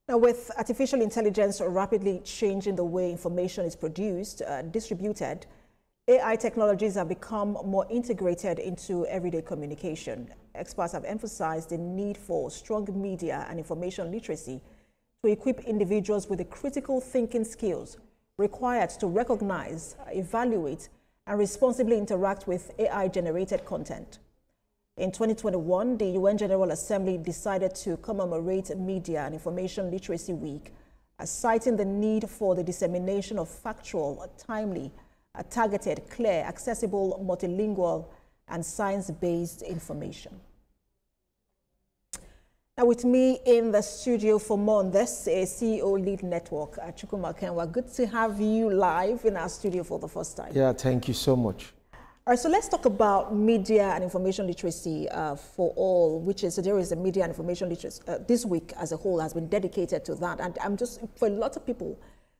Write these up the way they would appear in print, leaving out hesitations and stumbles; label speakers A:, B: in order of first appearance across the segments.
A: Now, with artificial intelligence rapidly changing the way information is produced, distributed, AI technologies have become more integrated into everyday communication. Experts have emphasized the need for strong media and information literacy to equip individuals with the critical thinking skills required to recognize, evaluate, and responsibly interact with AI-generated content. In 2021, the UN General Assembly decided to commemorate Media and Information Literacy Week, citing the need for the dissemination of factual, timely, targeted, clear, accessible, multilingual, and science-based information. Now with me in the studio for more on this is CEO Lead Network, Chukwuma Okenwa. Good to have you live in our studio for the first time.
B: Yeah, thank you so much.
A: All right, so let's talk about media and information literacy for all, which is, so there is a media and information literacy. This week as a whole has been dedicated to that. And I'm just, for a lot of people,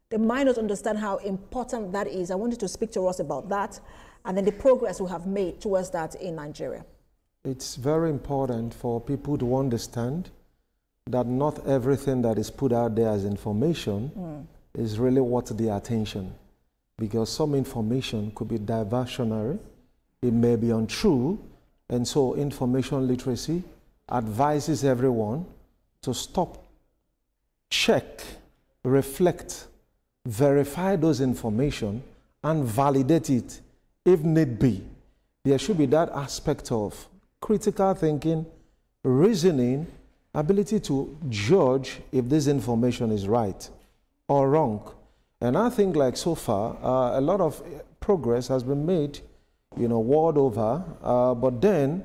A: they might not understand how important that is. I wanted to speak to us about that and then the progress we have made towards that in Nigeria.
B: It's very important for people to understand that not everything that is put out there as information is really worth the attention, because some information could be diversionary, it may be untrue, and so information literacy advises everyone to stop, check, reflect, verify those information and validate it if need be. There should be that aspect of critical thinking, reasoning, ability to judge if this information is right or wrong. And I think like so far, a lot of progress has been made, you know, world over, but then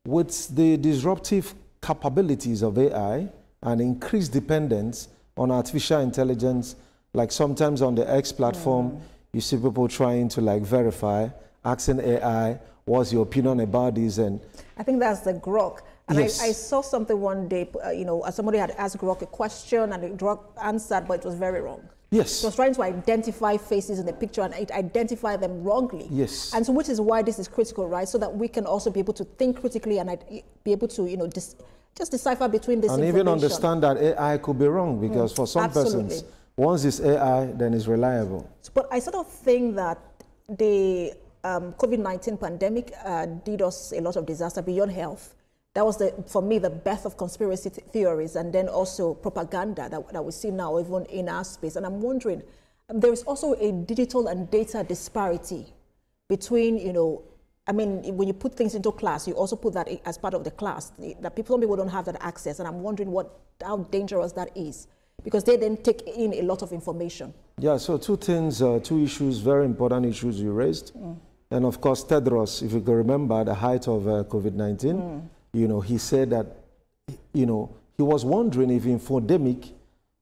B: with the disruptive capabilities of AI and increased dependence on artificial intelligence, like sometimes on the X platform, you see people trying to like verify, asking AI, what's your opinion about this? And
A: I think that's the Grok. And
B: yes.
A: I saw something one day, you know, somebody had asked Grok a question and the Grok answered, but it was very wrong.
B: Yes.
A: It was trying to identify faces in the picture and it identified them wrongly.
B: Yes.
A: And so which is why this is critical, right? So that we can also be able to think critically and be able to, you know, just decipher between this
B: and
A: information.
B: even understand that AI could be wrong, because for some persons, once it's AI, then it's reliable.
A: But I sort of think that the COVID-19 pandemic did us a lot of disaster beyond health. That was, for me, the birth of conspiracy theories and then also propaganda that we see now even in our space. And I'm wondering, there is also a digital and data disparity between, you know, I mean, when you put things into class, you also put that as part of the class, that some people don't have that access. And I'm wondering how dangerous that is, because they then take in a lot of information. Yeah,
B: so two things, two issues, very important issues you raised. And of course, Tedros, if you can remember, at the height of COVID-19, you know, he said that, you know, he was wondering if infodemic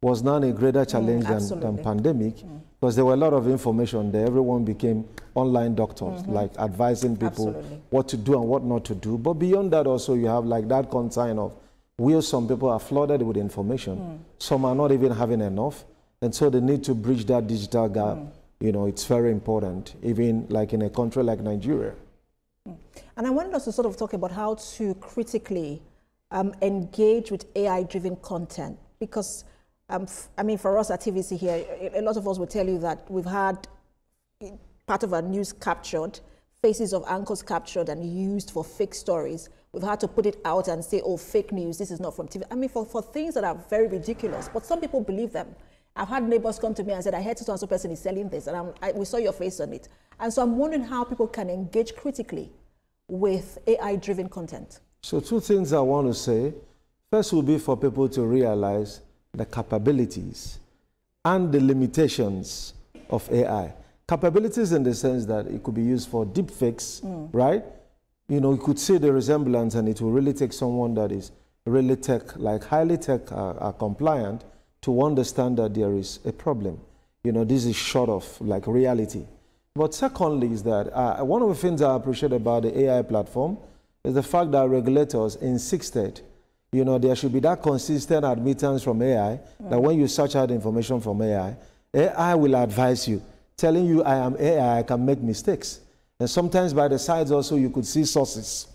B: was not a greater challenge than pandemic, because there were a lot of information there. Everyone became online doctors, like advising people what to do and what not to do. But beyond that also, you have like that concern of where some people are flooded with information, some are not even having enough, and so they need to bridge that digital gap. You know, it's very important, even like in a country like Nigeria.
A: And I wanted us to sort of talk about how to critically engage with AI-driven content, because, I mean, for us at TVC here, a lot of us will tell you that we've had part of our news captured, faces of anchors captured and used for fake stories. We've had to put it out and say, oh, fake news, this is not from TV. I mean, for things that are very ridiculous, but some people believe them. I've had neighbors come to me and said, I heard so-and-so person is selling this, and we saw your face on it. And so I'm wondering how people can engage critically with AI-driven content. So
B: two things I want to say. First will be for people to realize the capabilities and the limitations of AI. Capabilities in the sense that it could be used for deep fakes, right? You know, you could see the resemblance and it will really take someone that is really tech, like highly tech compliant, to understand that there is a problem. You know, this is short of like reality. But secondly is that one of the things I appreciate about the AI platform is the fact that regulators insisted, you know, there should be that consistent admittance from AI, that when you search out information from AI, AI will advise you, telling you I am AI, I can make mistakes. And sometimes by the sides also you could see sources,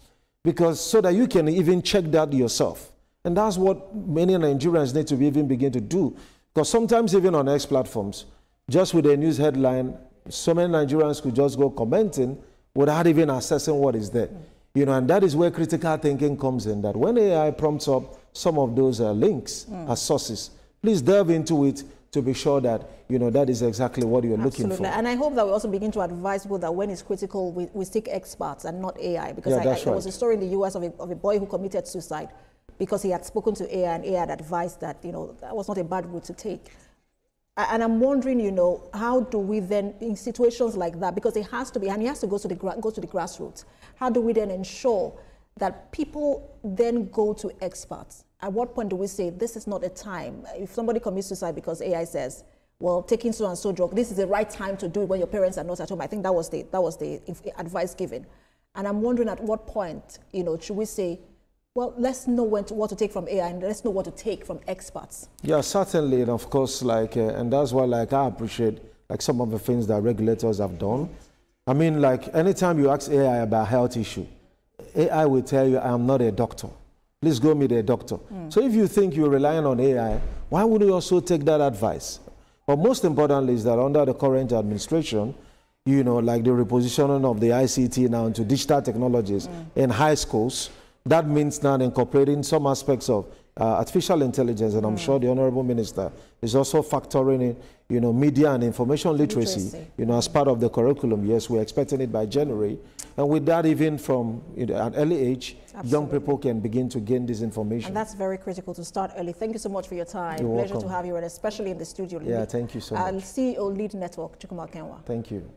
B: because so that you can even check that yourself And that's what many Nigerians need to even begin to do. Because sometimes even on X platforms, just with a news headline, so many Nigerians could just go commenting without even assessing what is there. You know, and that is where critical thinking comes in, that when AI prompts up some of those links as sources, please delve into it to be sure that, you know, that is exactly what you're looking for.
A: And I hope that we also begin to advise people that when it's critical, we seek experts and not AI. Because there was a story in the US of a boy who committed suicide because he had spoken to AI and AI had advised that, you know, that was not a bad route to take. And I'm wondering, you know, how do we then, in situations like that, because it has to be, and it has to go to the grassroots, how do we then ensure that people then go to experts? At what point do we say, this is not a time? If somebody commits suicide because AI says, well, taking so and so drug, this is the right time to do it when your parents are not at home. I think that was the advice given. And I'm wondering at what point, you know, should we say, well, let's know what to take from AI and let's know what to take from experts. Yeah,
B: certainly. And of course, like, and that's why, like, I appreciate, like, some of the things that regulators have done. I mean, like, anytime you ask AI about a health issue, AI will tell you, I am not a doctor. Please go meet a doctor. So if you think you're relying on AI, why would you also take that advice? But most importantly is that under the current administration, you know, like the repositioning of the ICT now into digital technologies in high schools, that means now incorporating some aspects of artificial intelligence, and I'm sure the Honorable Minister is also factoring in, you know, media and information literacy, you know, as part of the curriculum. Yes, we're expecting it by January. And with that, even from an early age, young people can begin to gain this information.
A: And that's very critical to start early. Thank you so much for your time.
B: You're
A: Pleasure
B: welcome.
A: to have you, and especially in the studio.
B: Yeah, thank you so much.
A: CEO, Lead Network, Chukwuma Okenwa.
B: Thank you.